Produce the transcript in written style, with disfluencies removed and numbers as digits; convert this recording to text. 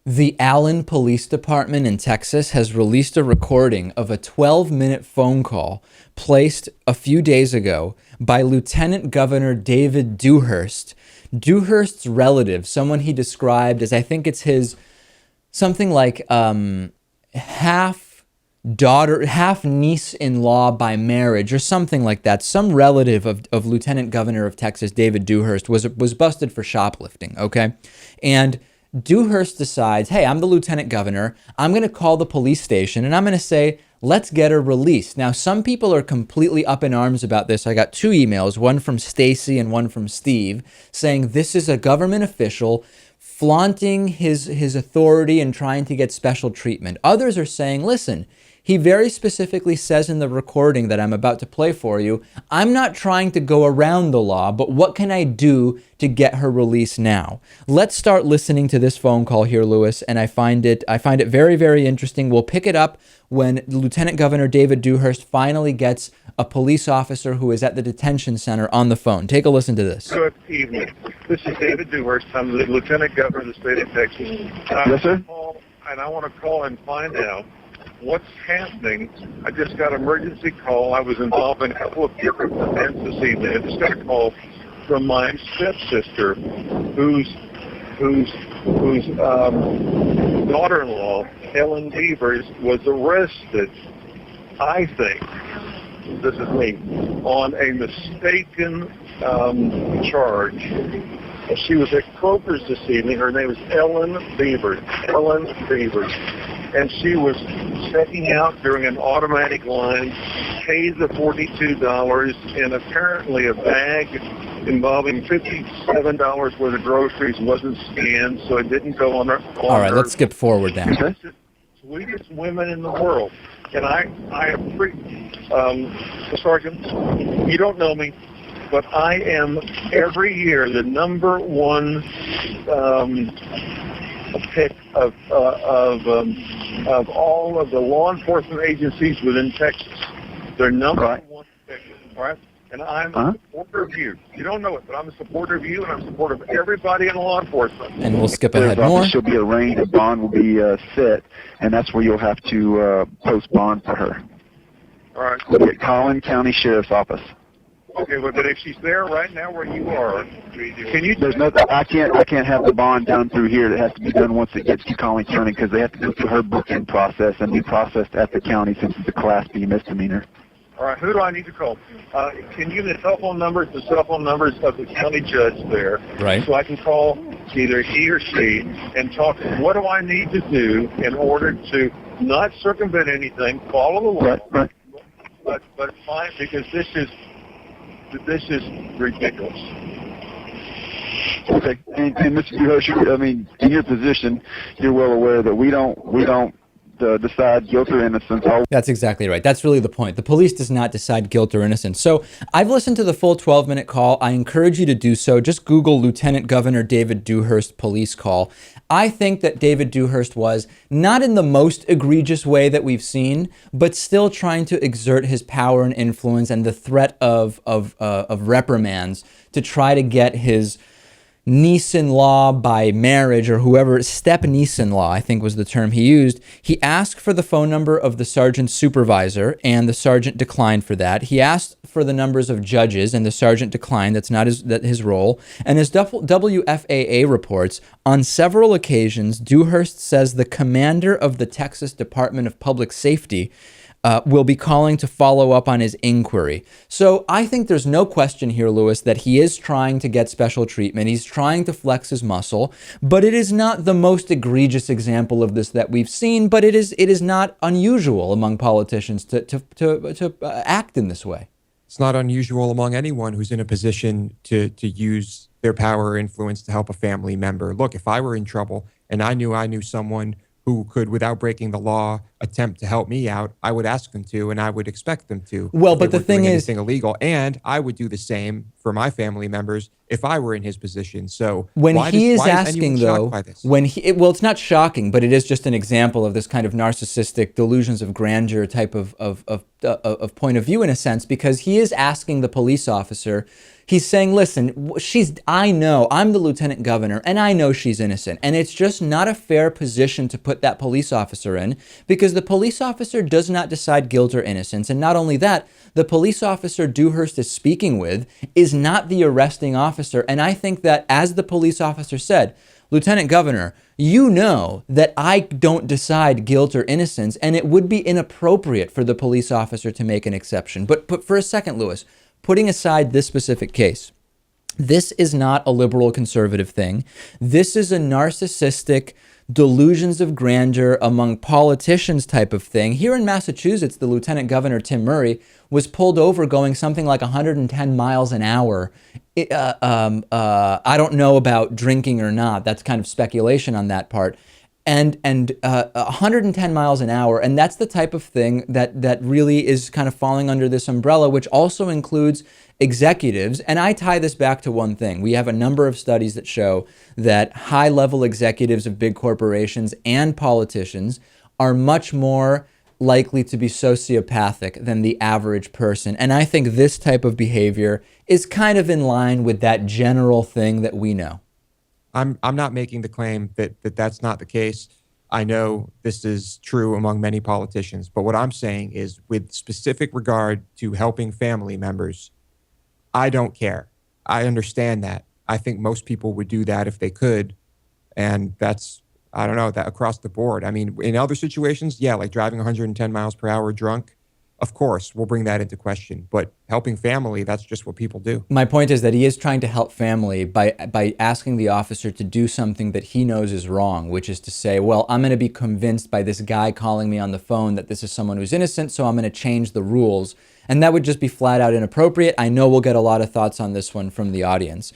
The Allen Police Department in Texas has released a recording of a 12-minute phone call placed a few days ago by Lieutenant Governor David Dewhurst. Dewhurst's relative, someone he described as, I think it's his, something like half daughter, half niece-in-law by marriage or something like that. Some relative of Lieutenant Governor of Texas, David Dewhurst, was busted for shoplifting, okay? And Dewhurst decides, hey, I'm the lieutenant governor. I'm going to call the police station and I'm going to say, let's get her released. Now, some people are completely up in arms about this. I got two emails, one from Stacy and one from Steve, saying this is a government official flaunting his authority and trying to get special treatment. Others are saying, listen, he very specifically says in the recording that I'm about to play for you, I'm not trying to go around the law, but what can I do to get her released now? Let's start listening to this phone call here, Lewis, and I find it very, very interesting. We'll pick it up when Lieutenant Governor David Dewhurst finally gets a police officer who is at the detention center on the phone. Take a listen to this. Good evening. This is David Dewhurst. I'm the Lieutenant Governor of the state of Texas. Yes, sir. And I want to call and find out what's happening. I just got an emergency call. I was involved in a couple of different events this evening. I just got a call from my stepsister, whose daughter-in-law, Ellen Beavers, was arrested, I think, this is me, on a mistaken charge. She was at Kroger's this evening. Her name was Ellen Beavers. And she was checking out during an automatic line, paid the $42, and apparently a bag involving $57 worth of groceries wasn't scanned, so it didn't go on her. All right, let's skip forward now. Sweetest women in the world. And I Sergeant, you don't know me, but I am every year the number one pick of all of the law enforcement agencies within Texas. They're number one pick, all right? And I'm a supporter of you. You don't know it, but I'm a supporter of you, and I'm a supporter of everybody in law enforcement. And we'll skip ahead more. She'll be arraigned, a bond will be set, and that's where you'll have to post bond for her. All right. Look at Collin County Sheriff's Office. Okay, but if she's there right now where you are, can you? There's no. I can't have the bond done through here. It has to be done once it gets to Collin County because they have to go through her booking process and be processed at the county since it's a Class B misdemeanor. All right, who do I need to call? Can you give me the cell phone numbers of the county judge there? Right. So I can call either he or she and talk, what do I need to do in order to not circumvent anything, follow the law, Right. but fine, because this is ridiculous. Okay. And Mr. Dewhurst, I mean, in your position, you're well aware that we don't decide guilt or innocence. That's exactly right. That's really the point. The police does not decide guilt or innocence. So I've listened to the full 12-minute call. I encourage you to do so. Just Google Lieutenant Governor David Dewhurst police call. I think that David Dewhurst was not in the most egregious way that we've seen, but still trying to exert his power and influence and the threat of reprimands to try to get his niece-in-law by marriage, or whoever, step-niece-in-law, I think was the term he used. He asked for the phone number of the sergeant's supervisor, and the sergeant declined for that. He asked for the numbers of judges, and the sergeant declined. That's not his role. And as WFAA reports, on several occasions, Dewhurst says the commander of the Texas Department of Public Safety will be calling to follow up on his inquiry. So I think there's no question here, Lewis, that he is trying to get special treatment. He's trying to flex his muscle, but it is not the most egregious example of this that we've seen, but it is not unusual among politicians to act in this way. It's not unusual among anyone who's in a position to use their power or influence to help a family member. Look, if I were in trouble and I knew someone who could, without breaking the law, attempt to help me out, I would ask them to, and I would expect them to. Well, if they but the weren't doing thing is, anything illegal, and I would do the same for my family members if I were in his position. So when he is why is asking, anyone though, shocked by this? well, it's not shocking, but it is just an example of this kind of narcissistic delusions of grandeur type of point of view, in a sense, because he is asking the police officer. He's saying, listen, I know, I'm the lieutenant governor, and I know she's innocent. And it's just not a fair position to put that police officer in, because the police officer does not decide guilt or innocence. And not only that, the police officer Dewhurst is speaking with is not the arresting officer. And I think that, as the police officer said, Lieutenant Governor, you know that I don't decide guilt or innocence, and it would be inappropriate for the police officer to make an exception. But for a second, Lewis, putting aside this specific case, this is not a liberal conservative thing. This is a narcissistic delusions of grandeur among politicians type of thing. Here in Massachusetts, the Lieutenant Governor, Tim Murray, was pulled over going something like 110 miles an hour. I don't know about drinking or not. That's kind of speculation on that part. And 110 miles an hour, and that's the type of thing that really is kind of falling under this umbrella, which also includes executives. And I tie this back to one thing. We have a number of studies that show that high-level executives of big corporations and politicians are much more likely to be sociopathic than the average person. And I think this type of behavior is kind of in line with that general thing that we know. I'm not making the claim that that's not the case. I know this is true among many politicians, but what I'm saying is, with specific regard to helping family members, I don't care. I understand that. I think most people would do that if they could, and that's, I don't know, that across the board. I mean, in other situations, yeah, like driving 110 miles per hour drunk, of course, we'll bring that into question. But helping family, that's just what people do. My point is that he is trying to help family by asking the officer to do something that he knows is wrong, which is to say, well, I'm going to be convinced by this guy calling me on the phone that this is someone who's innocent, so I'm going to change the rules. And that would just be flat out inappropriate. I know we'll get a lot of thoughts on this one from the audience.